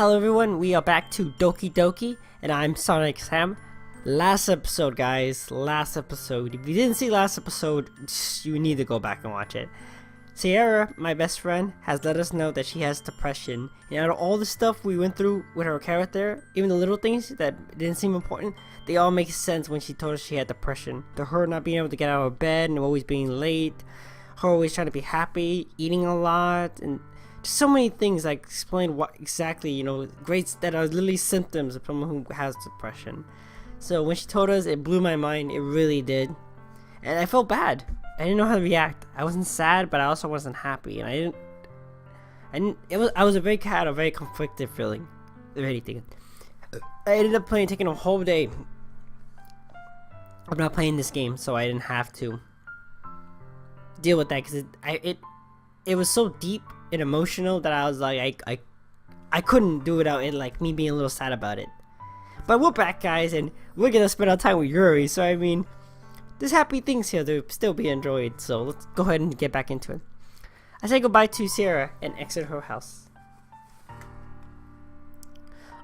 Hello everyone, we are back to Doki Doki, and I'm Sonicxsam. Last episode, guys, if you didn't see last episode, you need to go back and watch it. Sayori, my best friend, has let us know that she has depression, and out of all the stuff we went through with her character, even the little things that didn't seem important, they all make sense when she told us she had depression. To her not being able to get out of bed and always being late, her always trying to be happy, eating a lot, and just so many things like explain what exactly, grades that are literally symptoms of someone who has depression. So when she told us, it blew my mind. It really did, and I felt bad. I didn't know how to react. I wasn't sad, but I also wasn't happy, and I was a very conflicted feeling of anything. I ended up taking a whole day of not playing this game, so I didn't have to deal with that because it was so deep and emotional that I was like, I couldn't do it without it, like me being a little sad about it. But we're back, guys, and we're gonna spend our time with Yuri. So I mean, there's happy things here to still be enjoyed. So let's go ahead and get back into it. I say goodbye to Sayori and exit her house.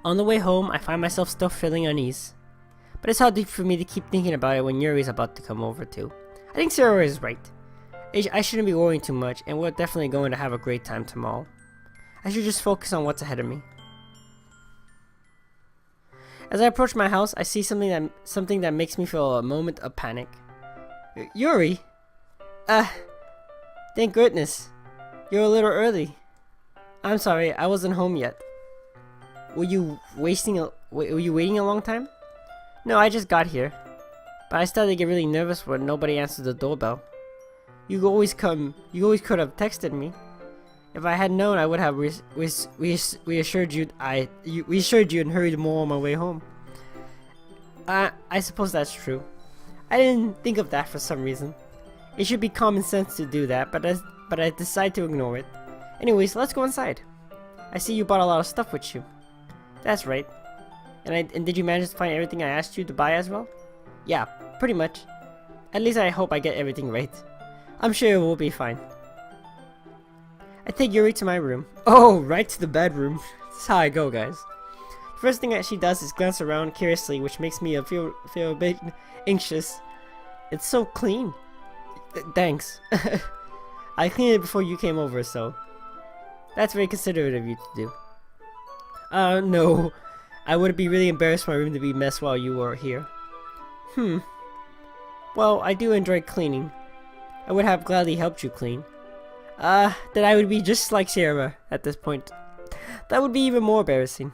On the way home, I find myself still feeling unease, but it's hard for me to keep thinking about it when Yuri's about to come over too. I think Sayori is right. I shouldn't be worrying too much, and we're definitely going to have a great time tomorrow. I should just focus on what's ahead of me. As I approach my house, I see something that makes me feel a moment of panic. Yuri? Thank goodness. You're a little early. I'm sorry, I wasn't home yet. Were you waiting a long time? No, I just got here. But I started to get really nervous when nobody answered the doorbell. You always could have texted me. If I had known, I would have reassured you and hurried more on my way home. I suppose that's true. I didn't think of that for some reason. It should be common sense to do that, but I decided to ignore it. Anyways, let's go inside. I see you brought a lot of stuff with you. That's right. And did you manage to find everything I asked you to buy as well? Yeah, pretty much. At least I hope I get everything right. I'm sure it will be fine. I take Yuri to my room. Oh, right to the bedroom. That's how I go, guys. First thing that she does is glance around curiously, which makes me feel a bit anxious. It's so clean. Thanks. I cleaned it before you came over, so that's very considerate of you to do. No. I would be really embarrassed for my room to be a mess while you were here. Well, I do enjoy cleaning. I would have gladly helped you clean. Then I would be just like Sayori at this point. That would be even more embarrassing.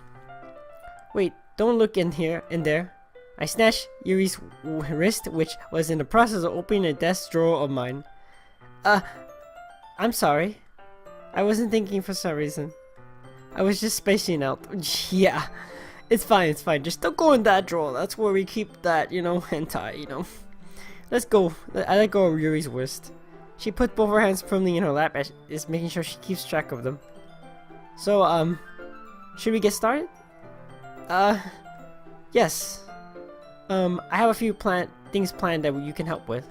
Wait, don't look in there. I snatched Yuri's wrist, which was in the process of opening a desk drawer of mine. I'm sorry. I wasn't thinking for some reason. I was just spacing out. Yeah, it's fine. Just don't go in that drawer. That's where we keep that, hentai, Let's go. I let go of Yuri's wrist. She put both her hands firmly in her lap as is making sure she keeps track of them. So, should we get started? Yes. I have a few things planned that you can help with.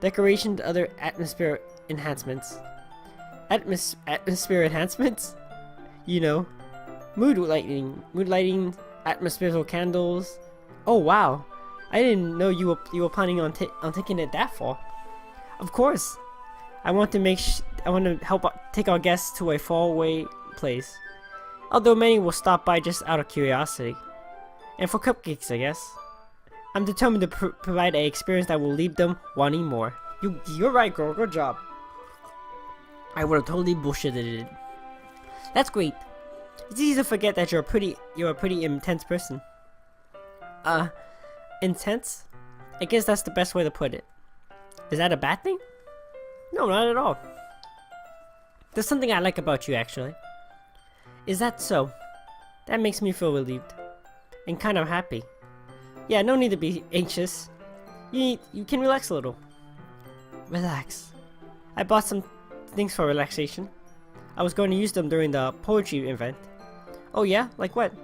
Decoration to other atmosphere enhancements. Atmosphere enhancements? Mood lighting, atmospherical candles. Oh wow. I didn't know you were planning on taking it that far. Of course, I want to help take our guests to a faraway place. Although many will stop by just out of curiosity, and for cupcakes, I guess. I'm determined to provide an experience that will leave them wanting more. You're right, girl. Good job. I would have totally bullshitted it. That's great. It's easy to forget that you're a pretty intense person. Intense? I guess that's the best way to put it. Is that a bad thing? No, not at all. There's something I like about you, actually. Is that so? That makes me feel relieved. And kind of happy. Yeah, no need to be anxious. You can relax a little. Relax. I bought some things for relaxation. I was going to use them during the poetry event. Oh yeah? Like what?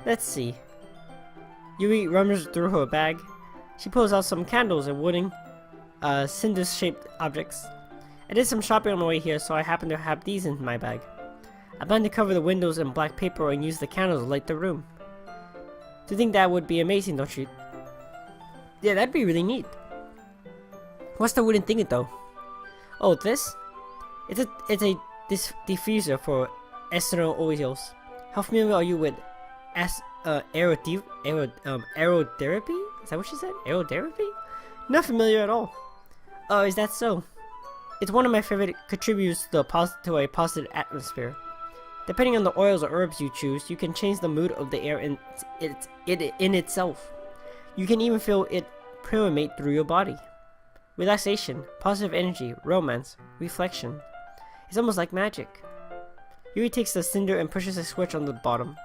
Let's see. Yuri rummaged through her bag. She pulls out some candles and wooden, cinder-shaped objects. I did some shopping on the way here, so I happen to have these in my bag. I plan to cover the windows in black paper and use the candles to light the room. Do you think that would be amazing, don't you? Yeah, that'd be really neat. What's the wooden thingy though? Oh, this? It's a diffuser for external oils. How familiar are you with aerotherapy? Is that what she said? Aerotherapy? Not familiar at all. Oh, is that so? It's one of my favorite contributes to a positive atmosphere. Depending on the oils or herbs you choose, you can change the mood of the air in itself. You can even feel it permeate through your body. Relaxation, positive energy, romance, reflection. It's almost like magic. Yuri takes the cinder and pushes a switch on the bottom.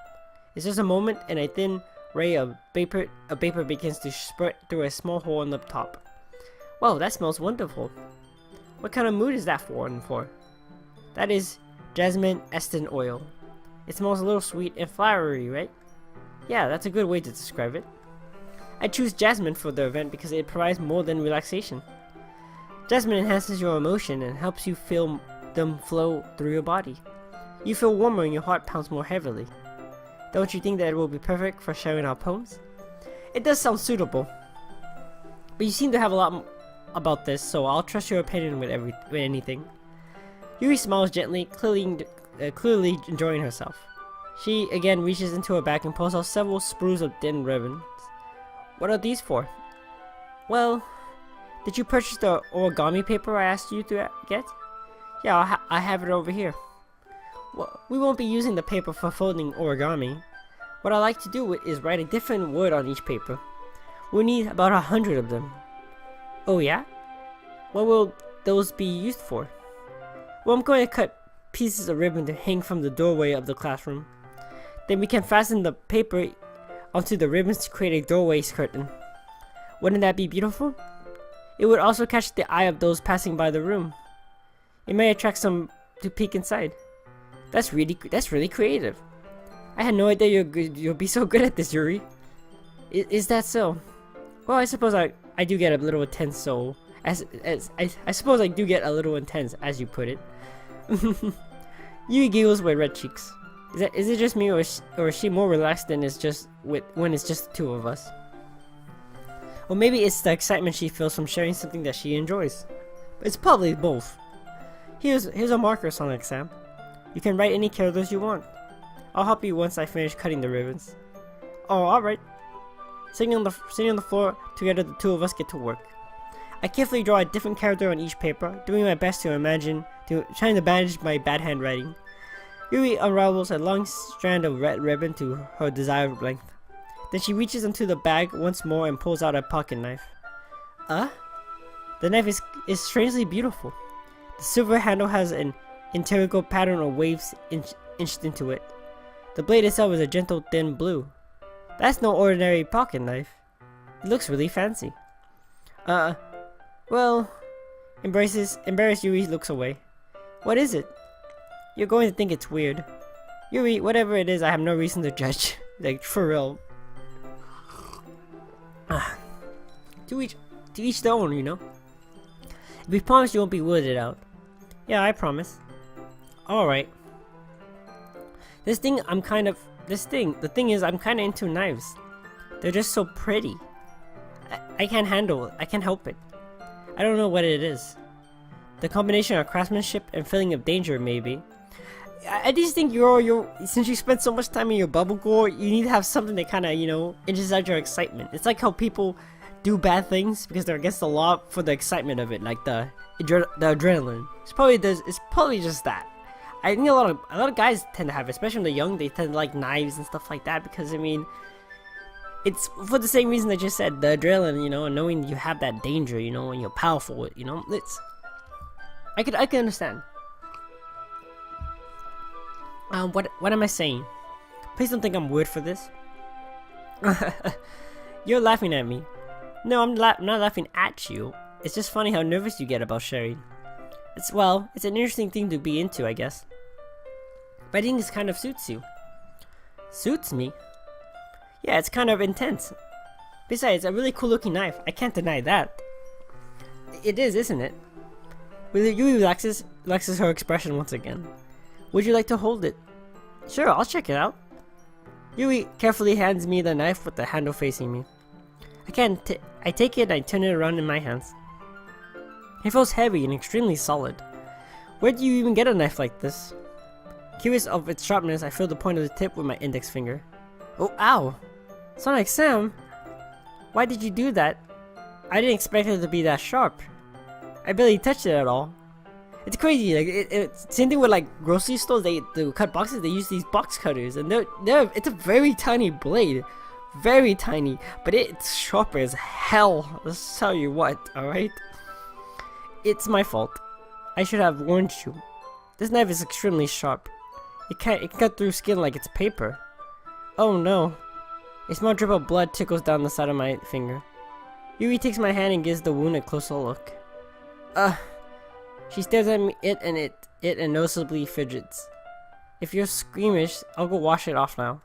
It's just a moment and a thin ray of vapor begins to spread through a small hole on the top. Wow, that smells wonderful. What kind of mood is that for? That is jasmine essence oil. It smells a little sweet and flowery, right? Yeah, that's a good way to describe it. I choose jasmine for the event because it provides more than relaxation. Jasmine enhances your emotion and helps you feel them flow through your body. You feel warmer and your heart pounds more heavily. Don't you think that it will be perfect for sharing our poems? It does sound suitable. But you seem to have a lot about this, so I'll trust your opinion with anything. Yuri smiles gently, clearly enjoying herself. She again reaches into her bag and pulls out several sprues of thin ribbons. What are these for? Well, did you purchase the origami paper I asked you to get? Yeah, I have it over here. Well, we won't be using the paper for folding origami. What I like to do is write a different word on each paper. We'll need about 100 of them. Oh yeah? What will those be used for? Well, I'm going to cut pieces of ribbon to hang from the doorway of the classroom. Then we can fasten the paper onto the ribbons to create a doorway curtain. Wouldn't that be beautiful? It would also catch the eye of those passing by the room. It may attract some to peek inside. That's really creative. I had no idea you'll be so good at this, Yuri. Is that so? Well, I suppose I do get a little intense, so I suppose I do get a little intense, as you put it. Yuri giggles with red cheeks. Is it just me, or is she more relaxed than when it's just the two of us? Or maybe it's the excitement she feels from sharing something that she enjoys. It's probably both. Here's a marker, Sonicxsam. You can write any characters you want. I'll help you once I finish cutting the ribbons. Oh, alright. Sitting on the floor, together the two of us get to work. I carefully draw a different character on each paper, doing my best trying to manage my bad handwriting. Yuri unravels a long strand of red ribbon to her desired length. Then she reaches into the bag once more and pulls out a pocket knife. The knife is strangely beautiful. The silver handle has an integral pattern of waves inched into it. The blade itself is a gentle thin blue. That's no ordinary pocket knife. It looks really fancy. Well, embarrassed Yuri looks away. What is it? You're going to think it's weird. Yuri, whatever it is, I have no reason to judge. Like, for real. To each their own, you know? If you promise you won't be weirded out. Yeah, I promise. Alright. The thing is I'm kinda into knives. They're just so pretty. I can't help it. I don't know what it is. The combination of craftsmanship and feeling of danger, maybe. I just think since you spent so much time in your bubble gore, you need to have something that kinda, inches out your excitement. It's like how people do bad things because they're against the law for the excitement of it, like the adrenaline. It's probably just that. I think a lot of guys tend to have it, especially when they're young. They tend to like knives and stuff like that because it's for the same reason I just said, the adrenaline, and knowing you have that danger, and you're powerful, I could understand. What am I saying? Please don't think I'm weird for this. You're laughing at me. No, I'm not laughing at you. It's just funny how nervous you get about sharing. It's an interesting thing to be into, I guess. But I think this kind of suits you. Suits me? Yeah, it's kind of intense. Besides, it's a really cool looking knife. I can't deny that. It is, isn't it? Yuri relaxes her expression once again. Would you like to hold it? Sure, I'll check it out. Yuri carefully hands me the knife with the handle facing me. I take it and I turn it around in my hands. It feels heavy and extremely solid. Where do you even get a knife like this? Curious of its sharpness, I feel the point of the tip with my index finger. Oh, ow! Sonicxsam, why did you do that? I didn't expect it to be that sharp. I barely touched it at all. It's crazy. Like same thing with like grocery stores. They cut boxes. They use these box cutters, and it's a very tiny blade, very tiny, but it's sharp as hell. Let's tell you what. All right. It's my fault. I should have warned you. This knife is extremely sharp. It can cut through skin like it's paper. Oh no. A small drip of blood trickles down the side of my finger. Yuri takes my hand and gives the wound a closer look. She stares at me, and noticeably fidgets. If you're squeamish, I'll go wash it off now.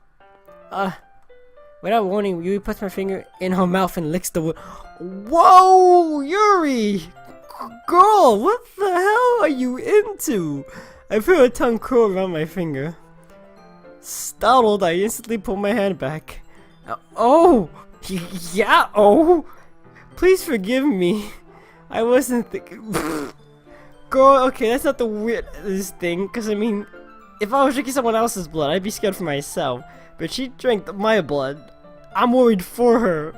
Without warning, Yuri puts my finger in her mouth and licks the wound. Whoa, Yuri! Girl, what the hell are you into? I feel her tongue curl around my finger. Startled, I instantly pull my hand back. Oh! Yeah, oh! Please forgive me. I wasn't thinking. Girl, okay, that's not the weirdest thing. Because, I mean, if I was drinking someone else's blood, I'd be scared for myself. But she drank my blood. I'm worried for her.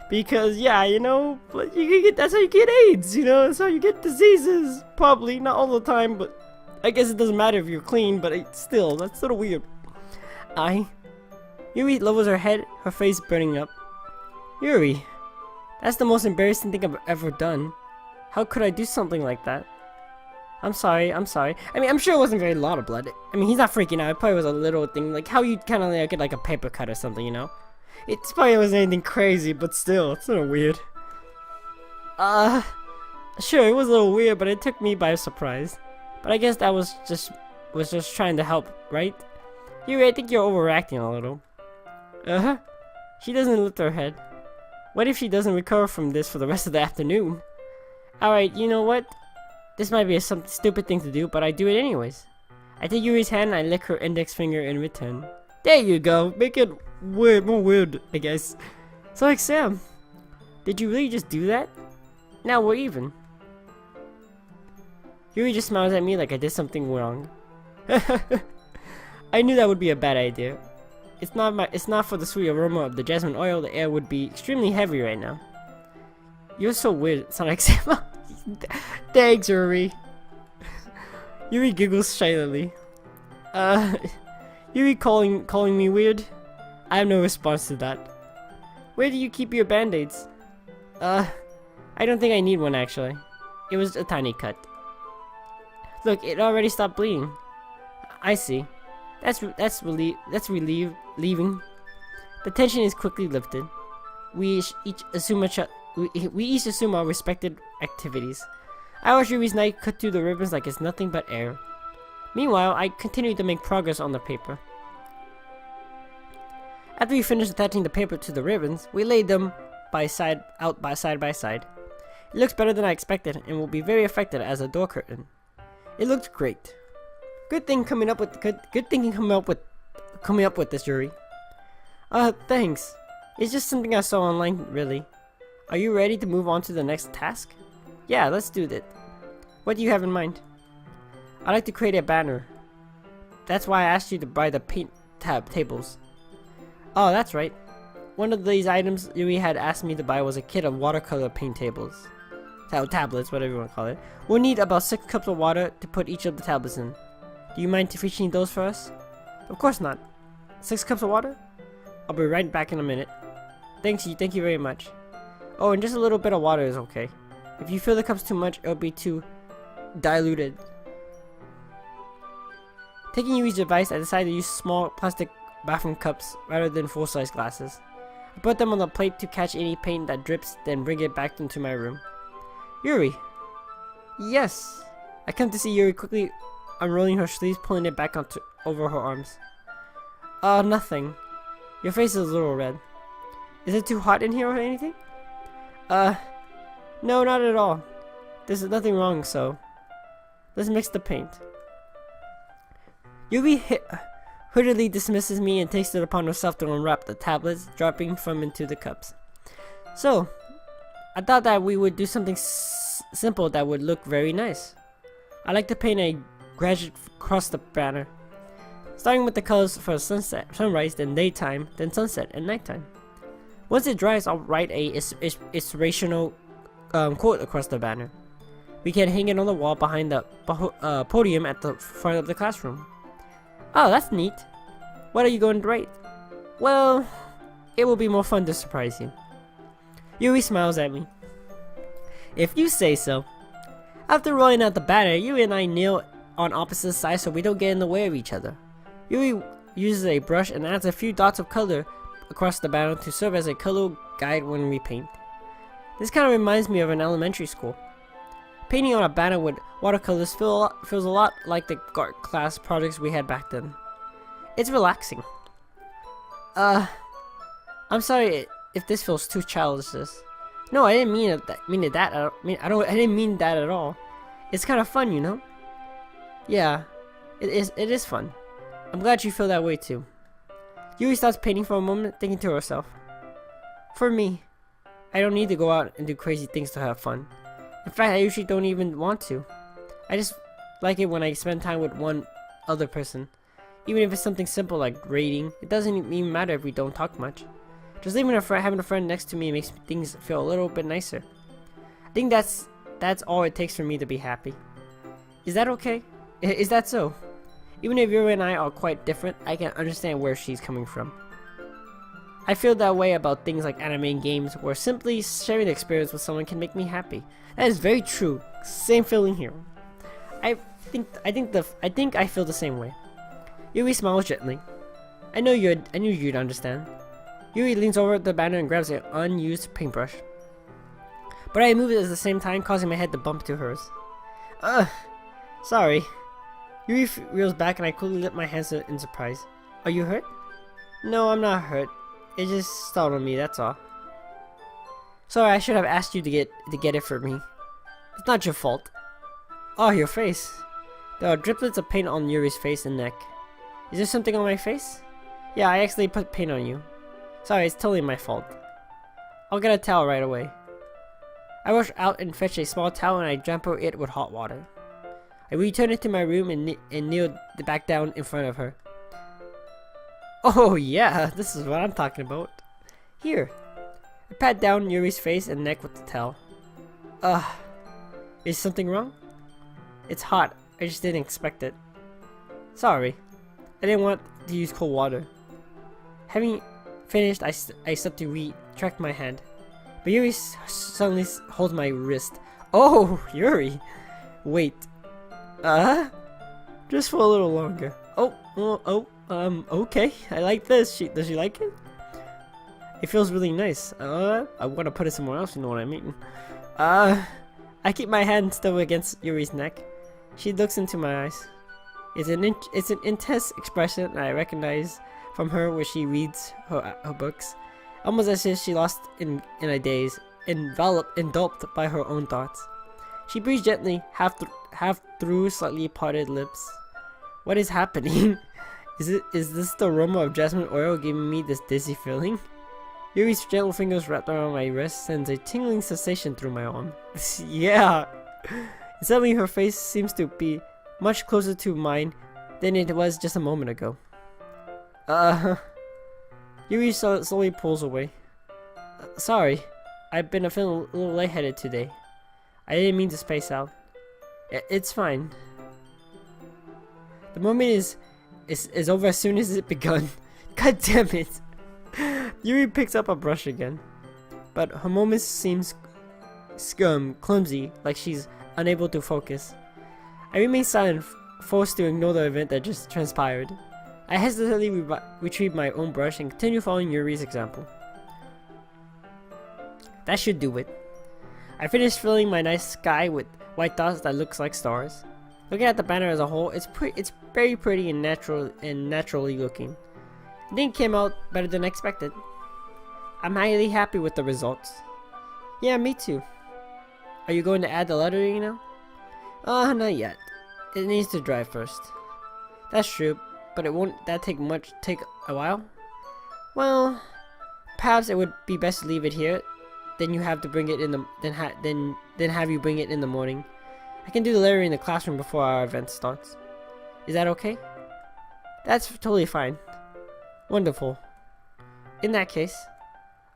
Because, yeah, you know, that's how you get AIDS, you know? That's how you get diseases. Probably, not all the time, but I guess it doesn't matter if you're clean, but still, that's sort of weird. Yuri lowers her head, her face burning up. Yuri, that's the most embarrassing thing I've ever done. How could I do something like that? I'm sorry. I mean, I'm sure it wasn't very lot of blood. I mean, he's not freaking out. It probably was a little thing, like how you kind of like, get like a paper cut or something, you know? It probably wasn't anything crazy, but still, it's sort of weird. Sure, it was a little weird, but it took me by surprise. But I guess that was just trying to help, right? Yuri, I think you're overacting a little. She doesn't lift her head. What if she doesn't recover from this for the rest of the afternoon? Alright, you know what? This might be some stupid thing to do, but I do it anyways. I take Yuri's hand and I lick her index finger in return. There you go. Make it weird, more weird, I guess. Sonicxsam, did you really just do that? Now we're even. Yuri just smiles at me like I did something wrong. I knew that would be a bad idea. It's not for the sweet aroma of the jasmine oil. The air would be extremely heavy right now. You're so weird, Sonicxsam. Thanks, Yuri. Yuri giggles shynily. Yuri calling me weird? I have no response to that. Where do you keep your band-aids? I don't think I need one actually. It was a tiny cut. Look, it already stopped bleeding. I see. That's relieving. The tension is quickly lifted. We each assume our respected activities. I watch Yuri's knife cut through the ribbons like it's nothing but air. Meanwhile, I continue to make progress on the paper. After we finish attaching the paper to the ribbons, we lay them side by side. It looks better than I expected and will be very effective as a door curtain. It looks great. Good thinking coming up with this, Yuri. Thanks. It's just something I saw online, really. Are you ready to move on to the next task? Yeah, let's do that. What do you have in mind? I'd like to create a banner. That's why I asked you to buy the paint tables. Oh, that's right. One of these items Yuri had asked me to buy was a kit of watercolor paint tables. Tablets, whatever you want to call it. We'll need about 6 cups of water to put each of the tablets in. Do you mind fetching those for us? Of course not. 6 cups of water? I'll be right back in a minute. Thank you very much. Oh, and just a little bit of water is okay. If you fill the cups too much, it'll be too diluted. Taking Yuri's advice, I decided to use small plastic bathroom cups rather than full-size glasses. I put them on the plate to catch any paint that drips, then bring it back into my room. Yuri! Yes! I come to see Yuri quickly unrolling her sleeves, pulling it back over her arms. Nothing. Your face is a little red. Is it too hot in here or anything? No, not at all. There's nothing wrong, so let's mix the paint. Yuri hurriedly dismisses me and takes it upon herself to unwrap the tablets, dropping from into the cups. So, I thought that we would do something simple that would look very nice. I like to paint a gradient across the banner, starting with the colors for sunset, sunrise, then daytime, then sunset and nighttime. Once it dries, I'll write a inspirational quote across the banner. We can hang it on the wall behind the podium at the front of the classroom. Oh, that's neat. What are you going to write? Well, it will be more fun to surprise you. Yuri smiles at me. If you say so. After rolling out the banner, Yuri and I kneel on opposite sides so we don't get in the way of each other. Yuri uses a brush and adds a few dots of color across the banner to serve as a color guide when we paint. This kind of reminds me of an elementary school. Painting on a banner with watercolors feels a lot like the art class projects we had back then. It's relaxing. I'm sorry if this feels too childish. No, I didn't mean it that. I didn't mean that at all. It's kind of fun, you know. Yeah, it is fun. I'm glad you feel that way too. Yuri stops painting for a moment, thinking to herself. For me, I don't need to go out and do crazy things to have fun. In fact, I usually don't even want to. I just like it when I spend time with one other person. Even if it's something simple like reading, it doesn't even matter if we don't talk much. Just having a friend next to me makes things feel a little bit nicer. I think that's all it takes for me to be happy. Is that okay? Is that so? Even if Yuri and I are quite different, I can understand where she's coming from. I feel that way about things like anime and games, where simply sharing the experience with someone can make me happy. That is very true. Same feeling here. I think I feel the same way. Yuri smiles gently. I knew you'd understand. Yuri leans over the banner and grabs an unused paintbrush. But I move it at the same time, causing my head to bump to hers. Sorry. Yuri reels back and I quickly lift my hands in surprise. Are you hurt? No, I'm not hurt. It just startled me, that's all. Sorry, I should have asked you to get it for me. It's not your fault. Oh, your face. There are driplets of paint on Yuri's face and neck. Is there something on my face? Yeah, I accidentally put paint on you. Sorry, it's totally my fault. I'll get a towel right away. I rush out and fetch a small towel and I jumper it with hot water. I return it to my room and kneel back down in front of her. Oh yeah, this is what I'm talking about. Here. I pat down Yuri's face and neck with the towel. Is something wrong? It's hot. I just didn't expect it. Sorry. I didn't want to use cold water. Having finished, I stepped to retract my hand. But Yuri suddenly holds my wrist. Oh, Yuri! Wait. Just for a little longer. Okay. I like this. Does she like it? It feels really nice. I want to put it somewhere else, you know what I mean. I keep my hand still against Yuri's neck. She looks into my eyes. It's an intense expression I recognize from her where she reads her books. Almost as if she lost in a daze, engulfed by her own thoughts. She breathes gently, half through slightly parted lips. What is happening? Is this the aroma of jasmine oil giving me this dizzy feeling? Yuri's gentle fingers wrapped around my wrist sends a tingling sensation through my arm. Yeah! Suddenly her face seems to be much closer to mine than it was just a moment ago. Yuri slowly pulls away. Sorry, I've been feeling a little lightheaded today. I didn't mean to space out. It's fine. The moment is over as soon as it begun. God damn it! Yuri picks up a brush again, but her movement seems clumsy, like she's unable to focus. I remain silent, forced to ignore the event that just transpired. I hesitantly retrieve my own brush and continue following Yuri's example. That should do it. I finished filling my nice sky with white dots that looks like stars. Looking at the banner as a whole, it's very pretty and naturally looking. I think it came out better than expected. I'm highly happy with the results. Yeah, me too. Are you going to add the lettering now? Not yet. It needs to dry first. That's true, but it won't that take a while? Well, perhaps it would be best to leave it here. Then you have to bring it in the then have you bring it in the morning. I can do the lettering in the classroom before our event starts. Is that okay? That's totally fine. Wonderful. In that case,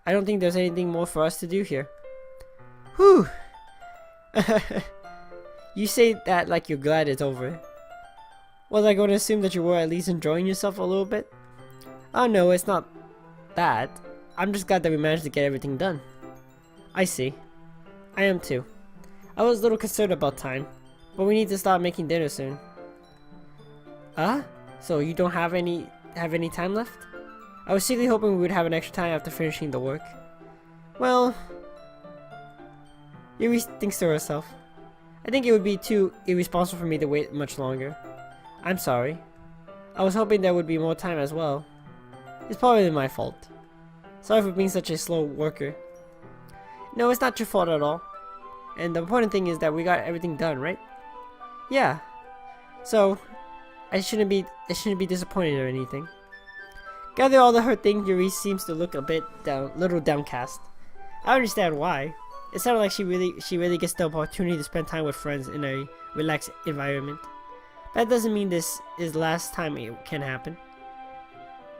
I don't think there's anything more for us to do here. Whew. You say that like you're glad it's over. Was I going to assume that you were at least enjoying yourself a little bit? Oh no, it's not that. I'm just glad that we managed to get everything done. I see. I am too. I was a little concerned about time, but we need to start making dinner soon. So you don't have any time left? I was secretly hoping we would have an extra time after finishing the work. Well, Yuri thinks to herself. I think it would be too irresponsible for me to wait much longer. I'm sorry. I was hoping there would be more time as well. It's probably my fault. Sorry for being such a slow worker. No, it's not your fault at all. And the important thing is that we got everything done, right? Yeah. So, I shouldn't be disappointed or anything. Gather all her things, Yuri seems to look a little downcast. I understand why. It sounded like she really gets the opportunity to spend time with friends in a relaxed environment. That doesn't mean this is the last time it can happen.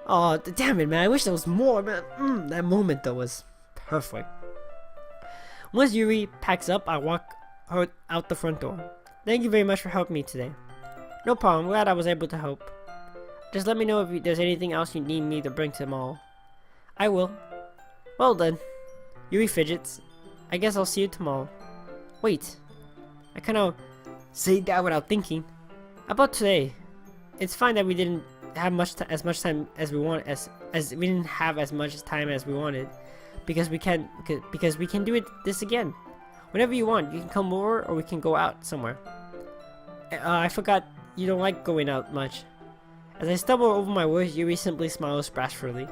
Oh, damn it, man! I wish there was more, man. That moment though was perfect. Once Yuri packs up, I walk her out the front door. Thank you very much for helping me today. No problem. Glad I was able to help. Just let me know if there's anything else you need me to bring to the mall. I will. Well done. Yuri fidgets. I guess I'll see you tomorrow. Wait. I kind of say that without thinking. About today. It's fine that we didn't have as much time as we want as we didn't have as much time as we wanted, because we can do this again. Whenever you want, you can come over or we can go out somewhere. I forgot you don't like going out much. As I stumble over my words, Yuri simply smiles bashfully.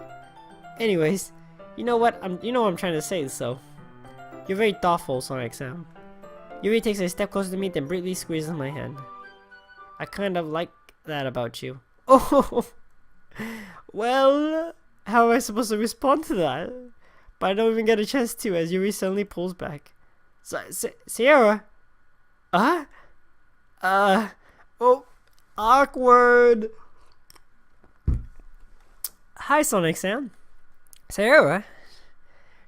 Anyways, you know what I'm trying to say, so. You're very thoughtful, Sonicxsam. Yuri takes a step closer to me, then briefly squeezes my hand. I kind of like that about you. Oh, well, how am I supposed to respond to that? But I don't even get a chance to, as Yuri suddenly pulls back. Sierra? Oh, awkward. Hi, Sonicxsam. Sayori?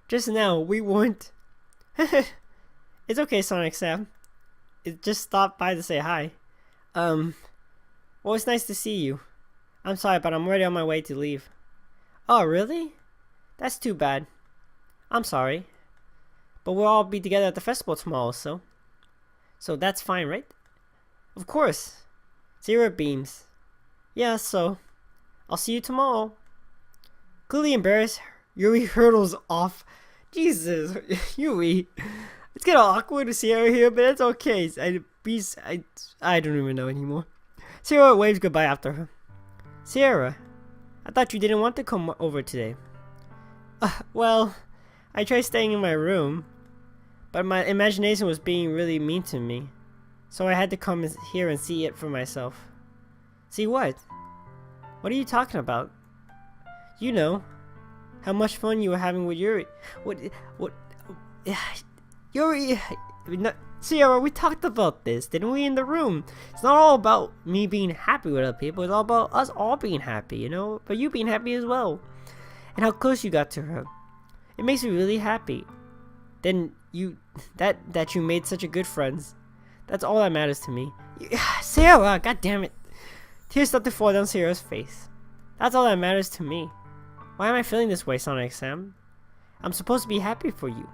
Just now, we weren't... It's okay, Sonicxsam. It just stopped by to say hi. Well, it's nice to see you. I'm sorry, but I'm already on my way to leave. Oh, really? That's too bad. I'm sorry. But we'll all be together at the festival tomorrow, so... So that's fine, right? Of course. Zero beams. Yeah, so... I'll see you tomorrow. Clearly embarrassed, Yuri hurdles off. Jesus, Yuri. It's kind of awkward to see her here, but it's okay. I don't even know anymore. Sierra waves goodbye after her. Sierra, I thought you didn't want to come over today. Well, I tried staying in my room, but my imagination was being really mean to me. So I had to come here and see it for myself. See what? What are you talking about? You know, how much fun you were having with Yuri. What? Yuri, Sierra, we talked about this, didn't we, in the room? It's not all about me being happy with other people. It's all about us all being happy, you know? But you being happy as well. And how close you got to her. It makes me really happy. Then that you made such a good friends. That's all that matters to me. Sierra, god damn it. Tears start to fall down Sierra's face. That's all that matters to me. Why am I feeling this way, Sonicxsam? I'm supposed to be happy for you.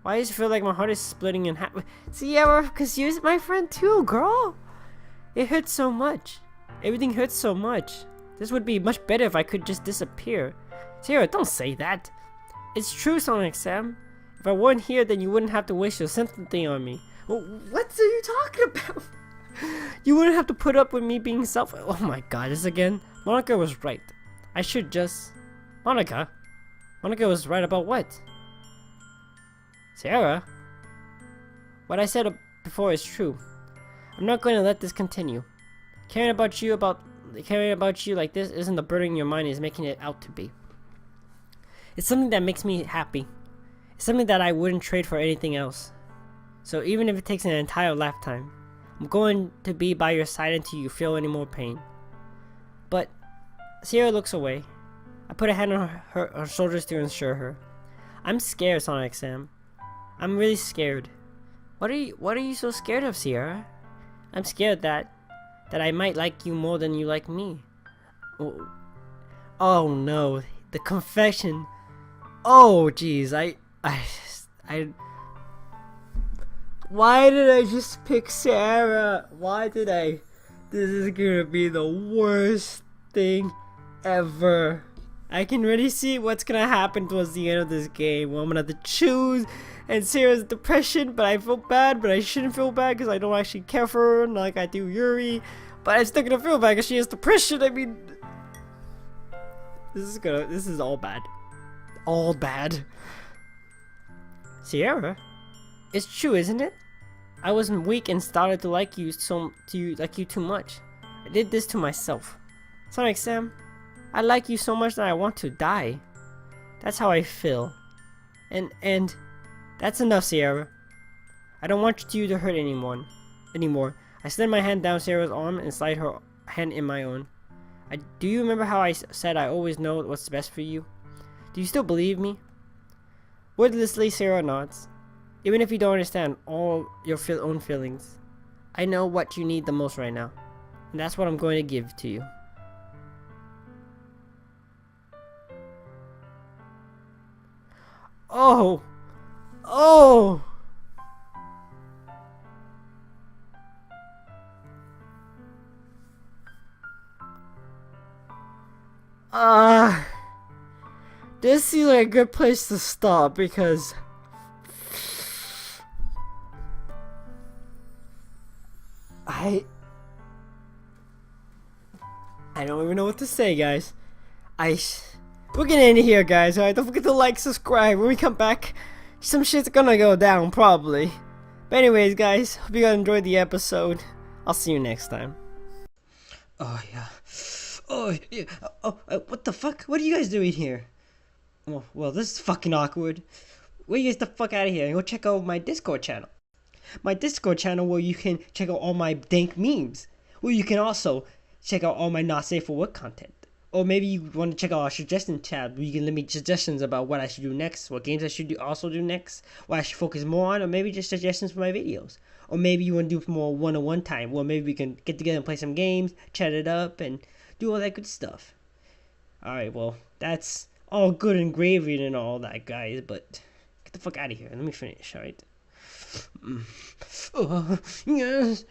Why does it feel like my heart is splitting in half? Sierra, because you're my friend too, girl. It hurts so much. Everything hurts so much. This would be much better if I could just disappear. Sierra, don't say that. It's true, Sonicxsam. If I weren't here, then you wouldn't have to waste your sympathy on me. Well, what are you talking about? You wouldn't have to put up with me being selfish. Oh my god, this again? Monika was right. I should just... Monika? Monika was right about what? Sarah? What I said before is true. I'm not going to let this continue. Caring about you caring about you like this isn't the burden your mind is making it out to be. It's something that makes me happy. It's something that I wouldn't trade for anything else. So even if it takes an entire lifetime, I'm going to be by your side until you feel any more pain. But Sayori looks away. I put a hand on her shoulders to reassure her. I'm scared, Sonicxsam. I'm really scared. What are you so scared of, Sayori? I'm scared that I might like you more than you like me. Oh no, the confession. Oh jeez, I why did I just pick Sarah? Why did I? This is gonna be the worst thing ever. I can already see what's gonna happen towards the end of this game. Well, I'm gonna have to choose, and Sarah's depression, but I feel bad, but I shouldn't feel bad because I don't actually care for her like I do Yuri. But I'm still gonna feel bad because she has depression. I mean, this is all bad. All bad. Sayori, it's true, isn't it? I was weak and started to like you too much. I did this to myself. Sonicxsam, I like you so much that I want to die. That's how I feel. And that's enough, Sayori. I don't want you to hurt anyone anymore. I slid my hand down Sayori's arm and slide her hand in my own. Do you remember how I said I always know what's best for you? Do you still believe me? Wordlessly, Sayori nods. Even if you don't understand all your own feelings, I know what you need the most right now, and that's what I'm going to give to you. Oh! Oh! This seems like a good place to stop because I don't even know what to say, guys. We're gonna end it here, guys. Alright, don't forget to like, subscribe. When we come back, some shit's gonna go down, probably. But anyways, guys, hope you guys enjoyed the episode. I'll see you next time. Oh, yeah. Oh, yeah. What the fuck? What are you guys doing here? Well, this is fucking awkward. Well, you guys the fuck out of here and go check out my Discord channel. My Discord channel where you can check out all my dank memes. Where you can also check out all my not safe for work content. Or maybe you want to check out our suggestion tab where you can leave me suggestions about what I should do next, what games I should do next, what I should focus more on, or maybe just suggestions for my videos. Or maybe you want to do more one-on-one time, where maybe we can get together and play some games, chat it up, and do all that good stuff. Alright, well, that's all good and gravy and all that, guys, but get the fuck out of here. Let me finish, alright? Yes.